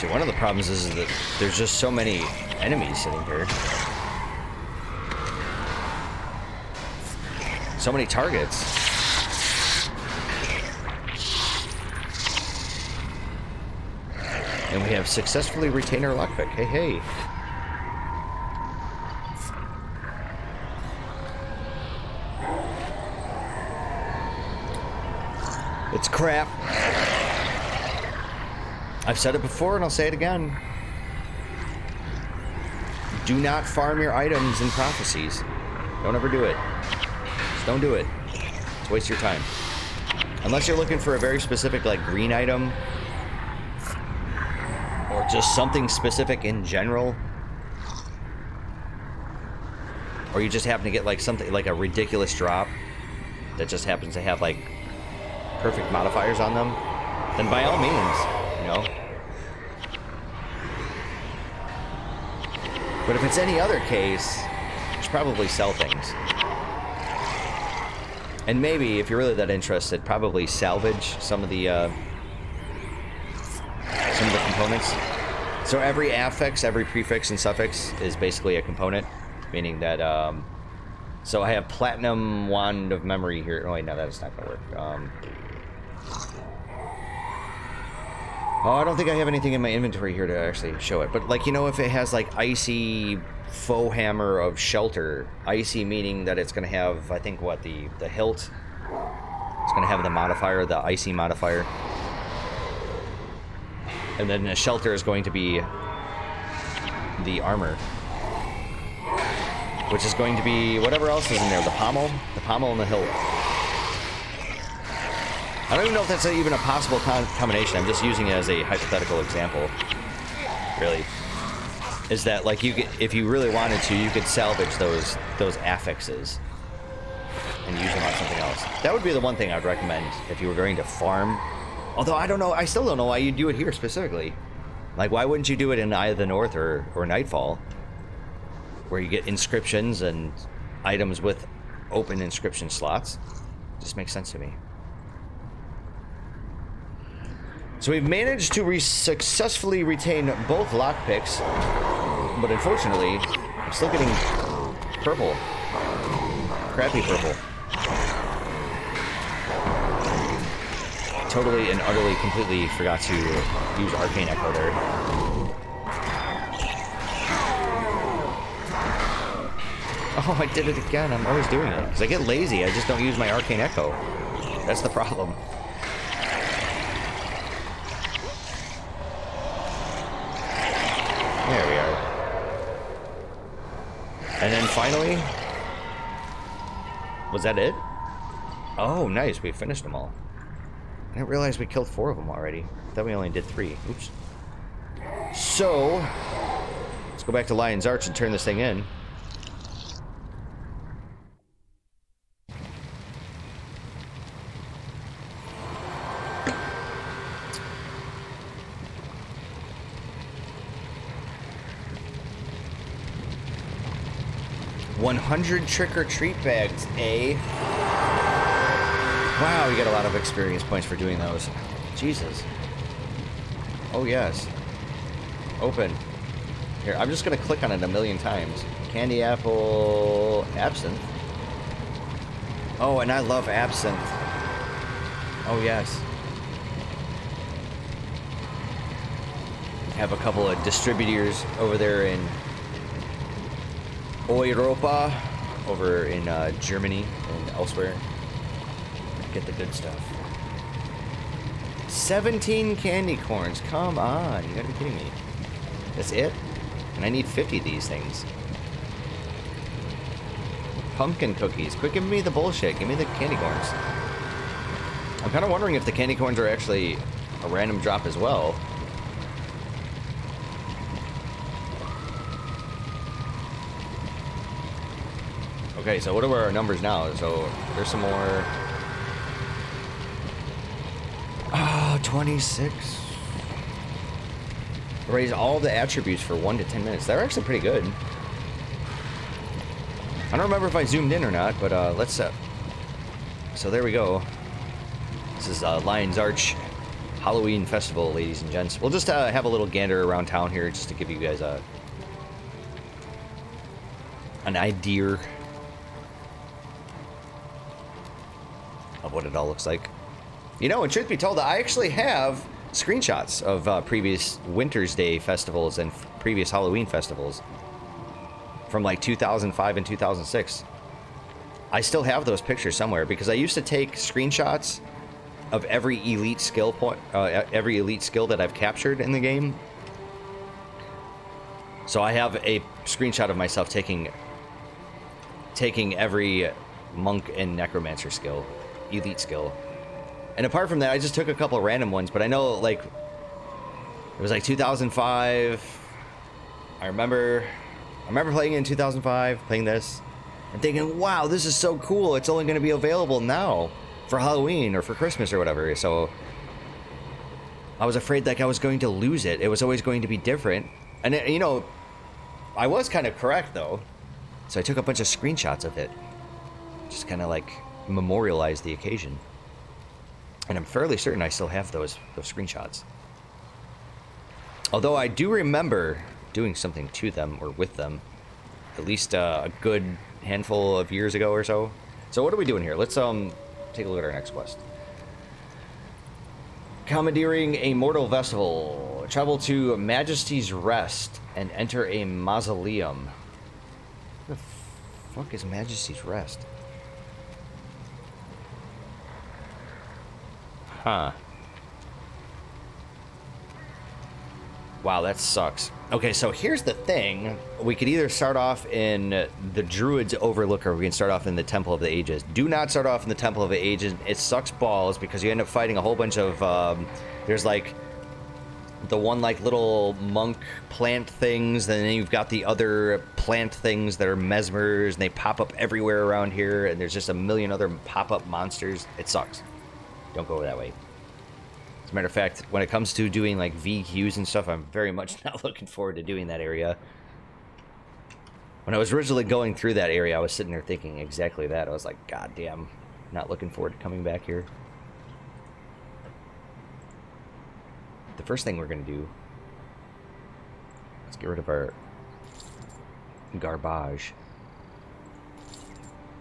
See, one of the problems is that there's just so many enemies sitting here. So many targets. And we have successfully retained our lockpick. Hey, hey. It's crap. I've said it before and I'll say it again. Do not farm your items in Prophecies. Don't ever do it. Just don't do it. It's a waste of your time. Unless you're looking for a very specific, like, green item. Or just something specific in general. Or you just happen to get, like, something, like a ridiculous drop that just happens to have, like, perfect modifiers on them. Then by all means, you know. But if it's any other case, you should probably sell things. And maybe, if you're really that interested, probably salvage some of the components. So every affix, every prefix and suffix is basically a component, meaning that, so I have Platinum Wand of Memory here. Oh wait, no, that's not gonna work. Oh, I don't think I have anything in my inventory here to actually show it. But, like, you know, if it has, like, Icy Faux Hammer of Shelter. Icy meaning that it's going to have, I think, what, the hilt? It's going to have the modifier, the Icy modifier. And then the Shelter is going to be the armor. Which is going to be whatever else is in there. The pommel and the hilt. I don't even know if that's even a possible combination. I'm just using it as a hypothetical example. Really, is that, like, you could, if you really wanted to, you could salvage those affixes and use them on something else. That would be the one thing I'd recommend if you were going to farm. Although I don't know, I still don't know why you do it here specifically. Like, why wouldn't you do it in Eye of the North or Nightfall, where you get inscriptions and items with open inscription slots? Just makes sense to me. So we've managed to successfully retain both lockpicks, but unfortunately, I'm still getting purple. Crappy purple. Totally and utterly, completely forgot to use Arcane Echo there. Oh, I did it again. I'm always doing it. Because I get lazy, I just don't use my Arcane Echo. That's the problem. There we are. And then finally... Was that it? Oh, nice. We finished them all. I didn't realize we killed 4 of them already. I thought we only did 3. Oops. So... let's go back to Lion's Arch and turn this thing in. $100 trick-or-treat bags, eh? Wow, we got a lot of experience points for doing those. Jesus. Oh, yes. Open. Here, I'm just going to click on it a million times. Candy apple... absinthe. Oh, and I love absinthe. Oh, yes. Have a couple of distributors over there in... Europa, over in Germany and elsewhere. Get the good stuff. 17 candy corns. Come on, you gotta be kidding me. That's it? And I need 50 of these things. Pumpkin cookies. Quit giving me the bullshit. Give me the candy corns. I'm kind of wondering if the candy corns are actually a random drop as well. Okay, so what are our numbers now? So there's some more. Oh, 26. Raise all the attributes for 1 to 10 minutes. They're actually pretty good. I don't remember if I zoomed in or not, but let's. So there we go. This is Lion's Arch Halloween festival, ladies and gents. We'll just have a little gander around town here just to give you guys an idea of what it all looks like. You know, and truth be told, I actually have screenshots of previous Winter's Day festivals and previous Halloween festivals from like 2005 and 2006. I still have those pictures somewhere because I used to take screenshots of every elite skill point, every elite skill that I've captured in the game. So I have a screenshot of myself taking every monk and necromancer skill, elite skill. And apart from that, I just took a couple random ones, but I know, like, it was like 2005. I remember playing in 2005, playing this, and thinking, wow, this is so cool. It's only going to be available now for Halloween or for Christmas or whatever. So I was afraid like I was going to lose it. It was always going to be different. And, you know, I was kind of correct, though. So I took a bunch of screenshots of it. Just kind of, like, memorialize the occasion. And I'm fairly certain I still have those screenshots. Although I do remember doing something to them or with them at least a good handful of years ago or so. So what are we doing here? Let's take a look at our next quest. Commandeering a mortal vessel. Travel to Majesty's Rest and enter a mausoleum. What the fuck is Majesty's Rest? Huh. Wow, that sucks. Okay, so here's the thing. We could either start off in the Druid's Overlook or we can start off in the Temple of the Ages. Do not start off in the Temple of the Ages. It sucks balls because you end up fighting a whole bunch of, there's like the one like little monk plant things, and then you've got the other plant things that are mesmers, and they pop up everywhere around here, and there's just a million other pop-up monsters. It sucks. Don't go that way. As a matter of fact, when it comes to doing like VQs and stuff, I'm very much not looking forward to doing that area. When I was originally going through that area, I was sitting there thinking exactly that. I was like, God damn, not looking forward to coming back here. The first thing we're going to do, let's get rid of our garbage.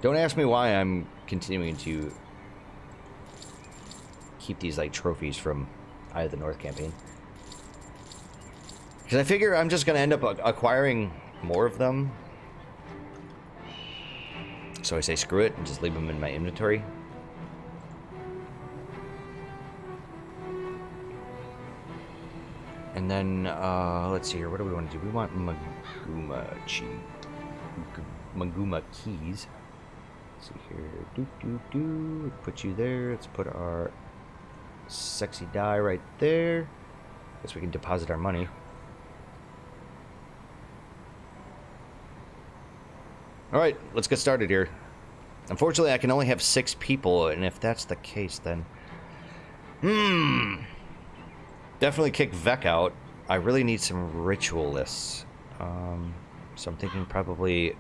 Don't ask me why I'm continuing to keep these like trophies from Eye of the North campaign, because I figure I'm just going to end up acquiring more of them. So I say screw it and just leave them in my inventory. And then, let's see here. What do we want to do? We want Maguma keys. Let's see here. Put you there. Let's put our sexy die right there. Guess we can deposit our money. Alright, let's get started here. Unfortunately, I can only have 6 people, and if that's the case, then... Definitely kick Vec out. I really need some ritualists. So I'm thinking probably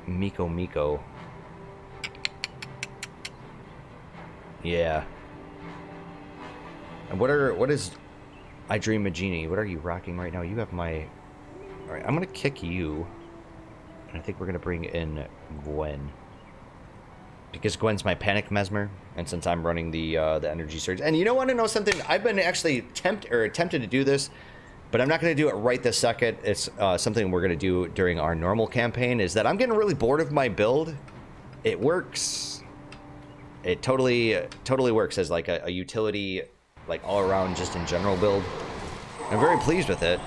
Miko. Yeah. And what is I Dream a Genie? What are you rocking right now? You have my... Alright, I'm gonna kick you. And I think we're gonna bring in Gwen. Because Gwen's my panic mesmer, and since I'm running the energy surge. And you want to know something? I've been actually tempted to do this, but I'm not going to do it right this second. It's something we're going to do during our normal campaign, is that I'm getting really bored of my build. It works. It totally works as like a utility, like all around just in general build. I'm very pleased with it.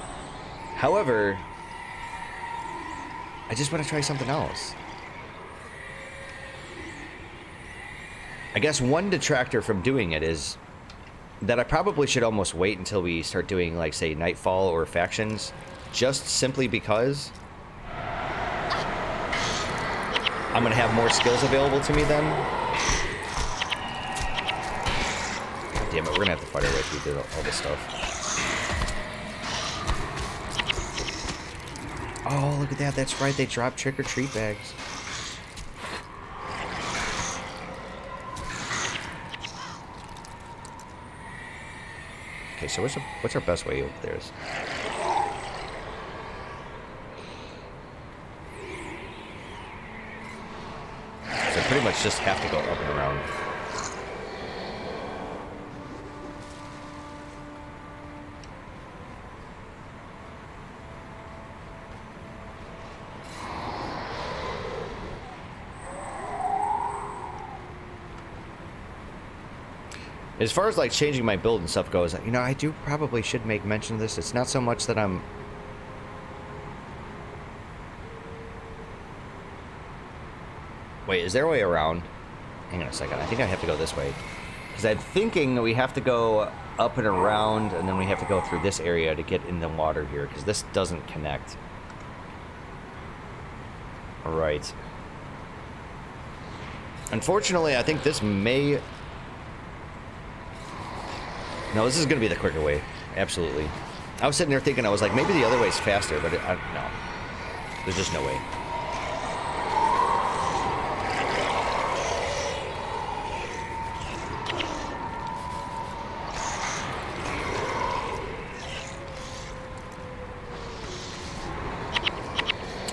However, I just want to try something else. I guess one detractor from doing it is that I probably should almost wait until we start doing, like, say, Nightfall or Factions, just simply because I'm going to have more skills available to me then. God damn it, we're going to have to fight our way through all this stuff. Oh, look at that, that's right, they drop trick-or-treat bags. Okay, so what's our best way up there? So pretty much just have to go up and around. As far as like changing my build and stuff goes, you know, I do probably should make mention of this. It's not so much that I'm... Wait, is there a way around? Hang on a second. I think I have to go this way. Because I'm thinking we have to go up and around, and then we have to go through this area to get in the water here, because this doesn't connect. Alright. Unfortunately, I think this may... No, this is going to be the quicker way. Absolutely. I was sitting there thinking, I was like, maybe the other way's faster, but no. There's just no way.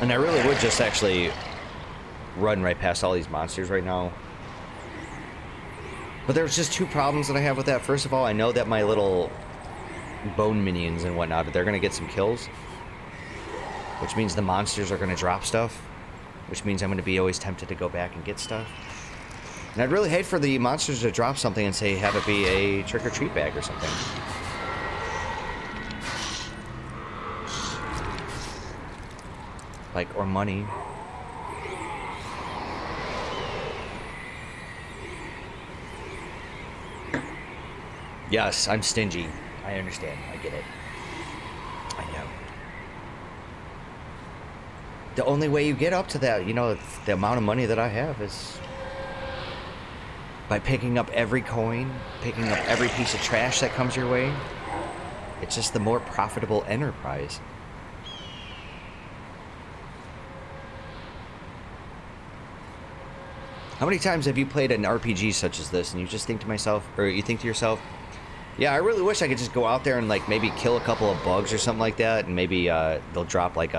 And I really would just actually run right past all these monsters right now. But there's just two problems that I have with that. First of all, I know that my little bone minions and whatnot, they're going to get some kills. Which means the monsters are going to drop stuff. Which means I'm going to be always tempted to go back and get stuff. And I'd really hate for the monsters to drop something and say, have it be a trick-or-treat bag or something. Like, or money. Yes, I'm stingy. I understand. I get it. I know. The only way you get up to that, you know, the amount of money that I have is by picking up every coin, picking up every piece of trash that comes your way. It's just the more profitable enterprise. How many times have you played an RPG such as this and you just think to myself, or you think to yourself, yeah, I really wish I could just go out there and like maybe kill a couple of bugs or something like that, and maybe they'll drop like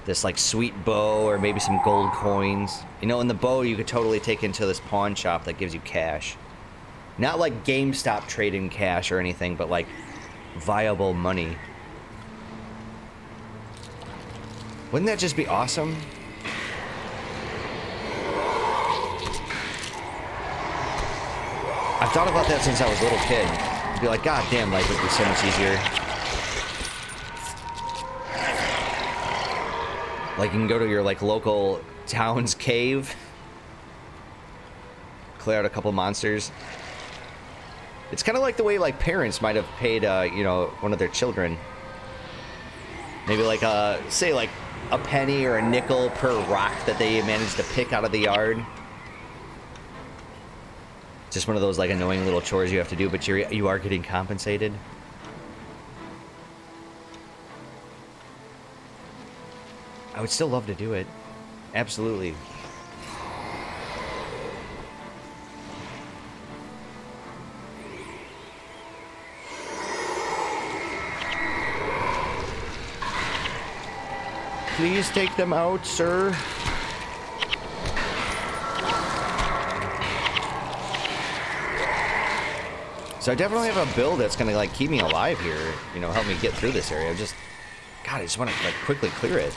this like sweet bow or maybe some gold coins. You know, in the bow you could totally take into this pawn shop that gives you cash. Not like GameStop trading cash or anything, but like viable money. Wouldn't that just be awesome? I've thought about that since I was a little kid. I'd be like, God damn, life would be so much easier. Like, you can go to your, like, local town's cave. Clear out a couple monsters. It's kind of like the way, like, parents might have paid, you know, one of their children. Maybe, like, say, like, a penny or a nickel per rock that they managed to pick out of the yard. Just one of those like annoying little chores you have to do, but you are getting compensated. I would still love to do it. Absolutely. Please take them out, sir. So I definitely have a build that's gonna like keep me alive here, you know, help me get through this area. God, I just want to like quickly clear it.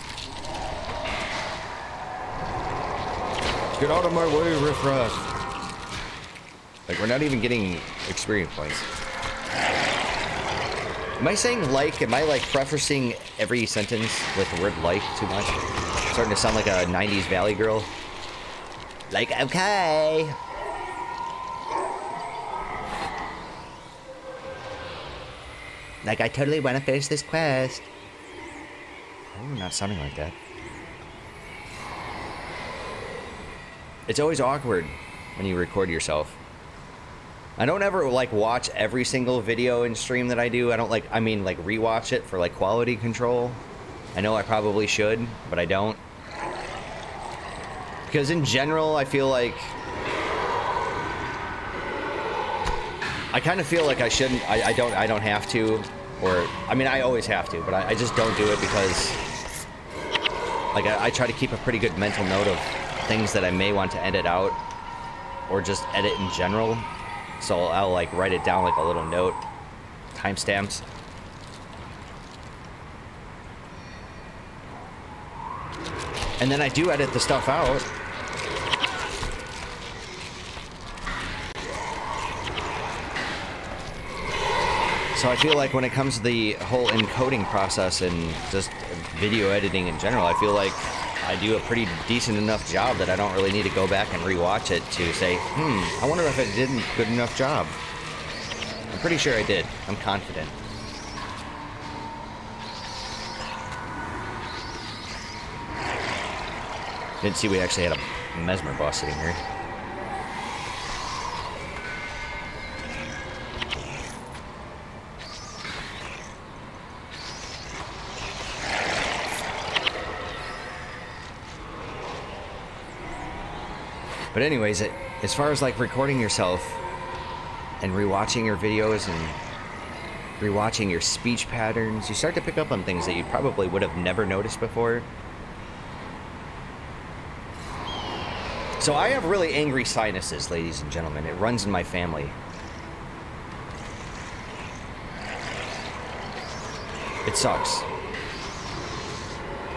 Get out of my way, riffraff. Like, we're not even getting experience points. Am I saying like? Am I like prefacing every sentence with the word like too much? Starting to sound like a 90s Valley girl. Like, okay. Like, I totally want to finish this quest. Oh, not sounding like that. It's always awkward when you record yourself. I don't ever, like, watch every single video and stream that I do. I don't, like, I mean, like, rewatch it for, like, quality control. I know I probably should, but I don't. Because in general, I feel like... I kind of feel like I shouldn't. I don't have to, or I mean, I always have to, but I just don't do it because, like, I try to keep a pretty good mental note of things that I may want to edit out, or just edit in general. So I'll like write it down like a little note, timestamps. And then I do edit the stuff out. So I feel like when it comes to the whole encoding process and just video editing in general, I feel like I do a pretty decent enough job that I don't really need to go back and rewatch it to say, I wonder if I did a good enough job. I'm pretty sure I did. I'm confident. Didn't see we actually had a Mesmer boss sitting here. But anyways, as far as like recording yourself and rewatching your videos and rewatching your speech patterns, you start to pick up on things that you probably would have never noticed before. So I have really angry sinuses, ladies and gentlemen. It runs in my family. It sucks.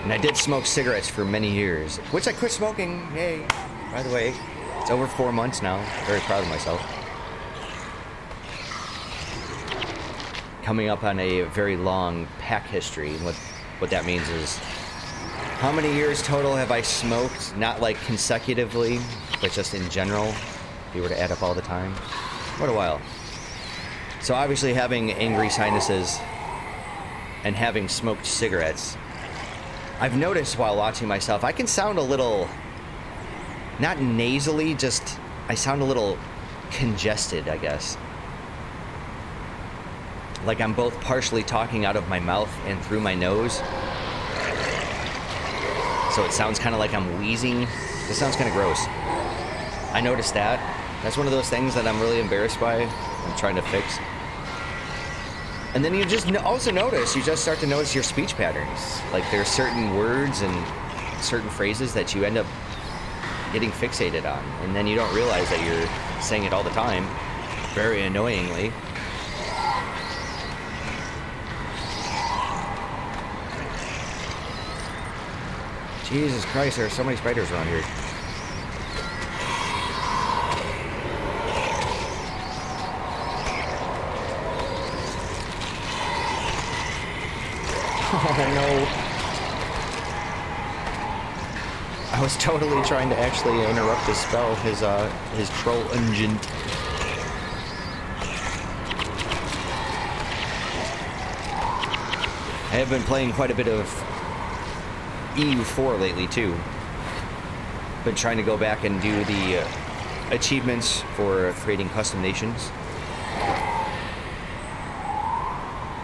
And I did smoke cigarettes for many years, which I quit smoking, yay. By the way, it's over 4 months now. I'm very proud of myself. Coming up on a very long pack history. And what that means is, how many years total have I smoked? Not like consecutively, but just in general. If you were to add up all the time. What a while. So obviously having angry sinuses and having smoked cigarettes, I've noticed while watching myself, I can sound a little... not nasally, just I sound a little congested, I guess. Like I'm both partially talking out of my mouth and through my nose. So it sounds kind of like I'm wheezing. It sounds kind of gross. I noticed that. That's one of those things that I'm really embarrassed by. I'm trying to fix. And then you just also notice, you just start to notice your speech patterns. Like there's certain words and certain phrases that you end up getting fixated on, and then you don't realize that you're saying it all the time, very annoyingly. Jesus Christ, there are so many spiders around here. Oh no. I was totally trying to actually interrupt his spell, his troll engine. I have been playing quite a bit of EU4 lately too. Been trying to go back and do the achievements for creating custom nations.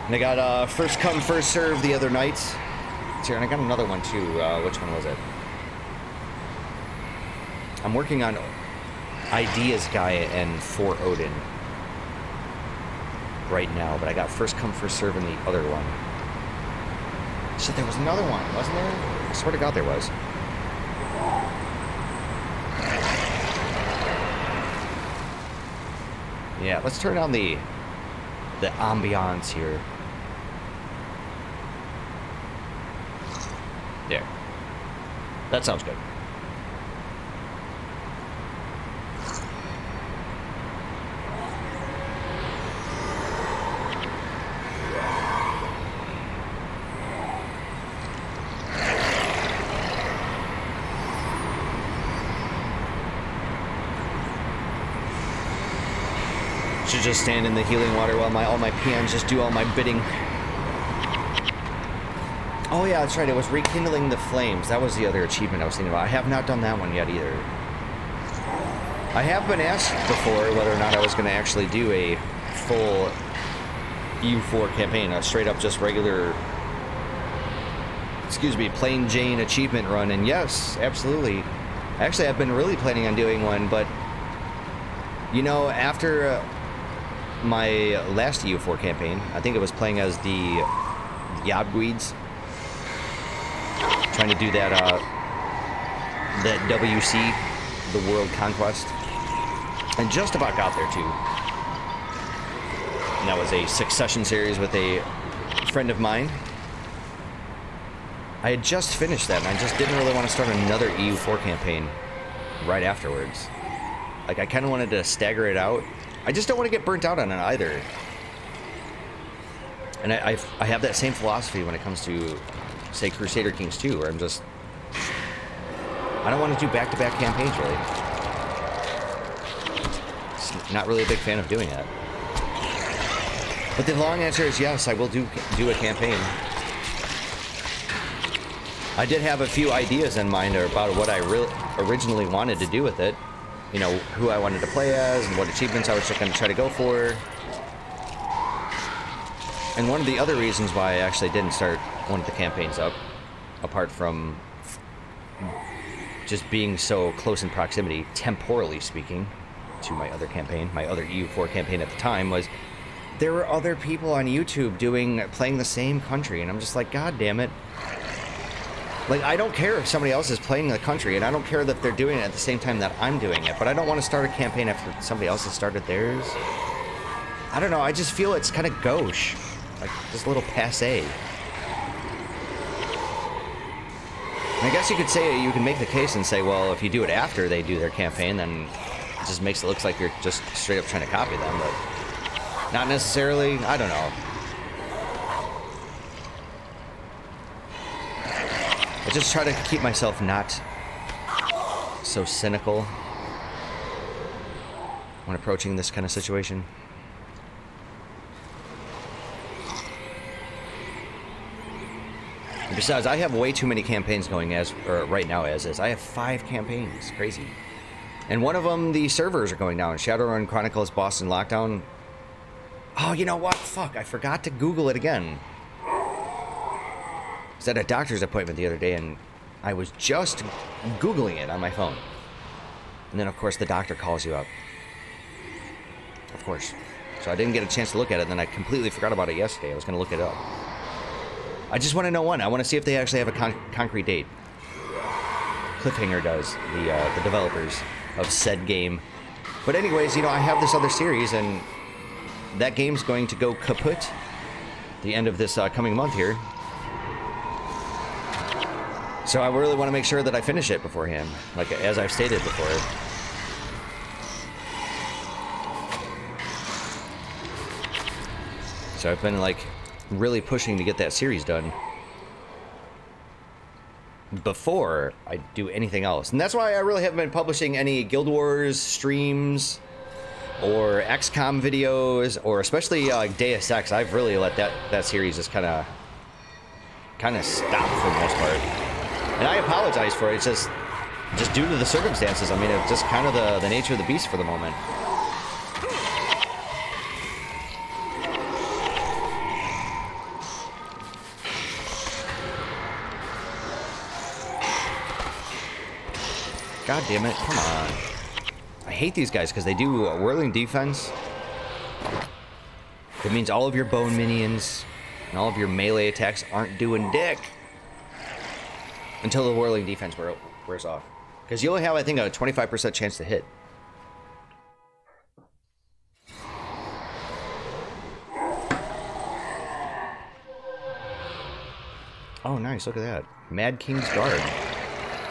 And I got first come, first serve the other night. Here, and I got another one too. Which one was it? I'm working on Ideas Gaia and For Odin right now, but I got first come, first serve in the other one. Shit, there was another one, wasn't there? I swear to God there was. Yeah, let's turn on the ambiance here. There. That sounds good. Should just stand in the healing water while all my peons just do all my bidding. Oh yeah, that's right, it was rekindling the flames. That was the other achievement I was thinking about. I have not done that one yet either. I have been asked before whether or not I was going to actually do a full EU4 campaign, a straight up just regular, excuse me, plain Jane achievement run, and yes, absolutely. Actually, I've been really planning on doing one, but you know, after my last EU4 campaign. I think it was playing as the Yabguids. Trying to do that, that WC, the World Conquest. And just about got there, too. And that was a Succession series with a friend of mine. I had just finished that, and I just didn't really want to start another EU4 campaign right afterwards. Like, I kind of wanted to stagger it out. I just don't want to get burnt out on it either. And I have that same philosophy when it comes to, say, Crusader Kings 2, where I'm just... I don't want to do back-to-back campaigns, really. Just not really a big fan of doing that. But the long answer is yes, I will do a campaign. I did have a few ideas in mind about what I originally wanted to do with it. You know, who I wanted to play as and what achievements I was going to try to go for. And one of the other reasons why I actually didn't start one of the campaigns up, apart from just being so close in proximity, temporally speaking, to my other campaign, my other EU4 campaign at the time, was there were other people on YouTube playing the same country, and I'm just like, God damn it. Like, I don't care if somebody else is playing the country, and I don't care that they're doing it at the same time that I'm doing it, but I don't want to start a campaign after somebody else has started theirs. I don't know, I just feel it's kind of gauche. Like, just a little passé. And I guess you could say, you can make the case and say, well, if you do it after they do their campaign, then it just makes it look like you're just straight up trying to copy them, but not necessarily. I don't know. I just try to keep myself not so cynical when approaching this kind of situation. And besides, I have way too many campaigns going right now as is. I have 5 campaigns. Crazy. And one of them, the servers are going down. Shadowrun Chronicles Boston Lockdown. Oh, you know what? Fuck, I forgot to Google it again. I was at a doctor's appointment the other day, and I was just Googling it on my phone. And then, of course, the doctor calls you up. Of course. So I didn't get a chance to look at it, and then I completely forgot about it yesterday. I was going to look it up. I just want to know one. I want to see if they actually have a concrete date. Cliffhanger does, the developers of said game. But anyways, you know, I have this other series, and that game's going to go kaput the end of this coming month here. So I really want to make sure that I finish it beforehand, like as I've stated before. So I've been like really pushing to get that series done before I do anything else. And that's why I really haven't been publishing any Guild Wars streams or XCOM videos, or especially like Deus Ex. I've really let that series just kind of stop for the most part. And I apologize for it. It's just due to the circumstances. I mean, it's just kind of the nature of the beast for the moment. God damn it, come on. I hate these guys because they do a whirling defense. It means all of your bone minions and all of your melee attacks aren't doing dick until the whirling defense wears off. Because you only have, I think, a 25% chance to hit. Oh, nice, look at that. Mad King's Guard.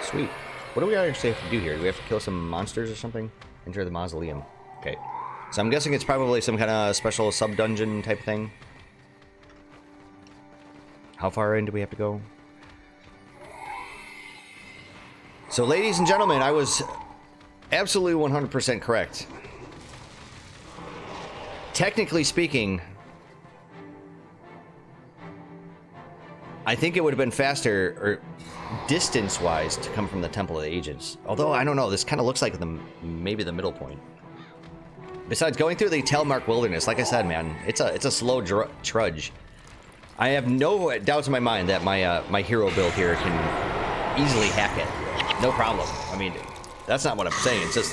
Sweet. What do we actually have to do here? Do we have to kill some monsters or something? Enter the mausoleum. Okay. So I'm guessing it's probably some kind of special sub-dungeon type thing. How far in do we have to go? So, ladies and gentlemen, I was absolutely 100% correct. Technically speaking, I think it would have been faster, or distance-wise, to come from the Temple of the Ancients. Although, I don't know, this kind of looks like maybe the middle point. Besides, going through the Telmark Wilderness, like I said, man, it's a slow trudge. I have no doubts in my mind that my hero build here can easily hack it. No problem. I mean, that's not what I'm saying. It's just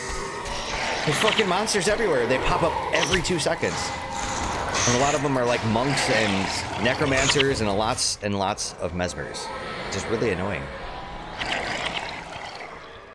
There's fucking monsters everywhere. They pop up every 2 seconds. And a lot of them are like monks and necromancers and lots of mesmers. Just really annoying.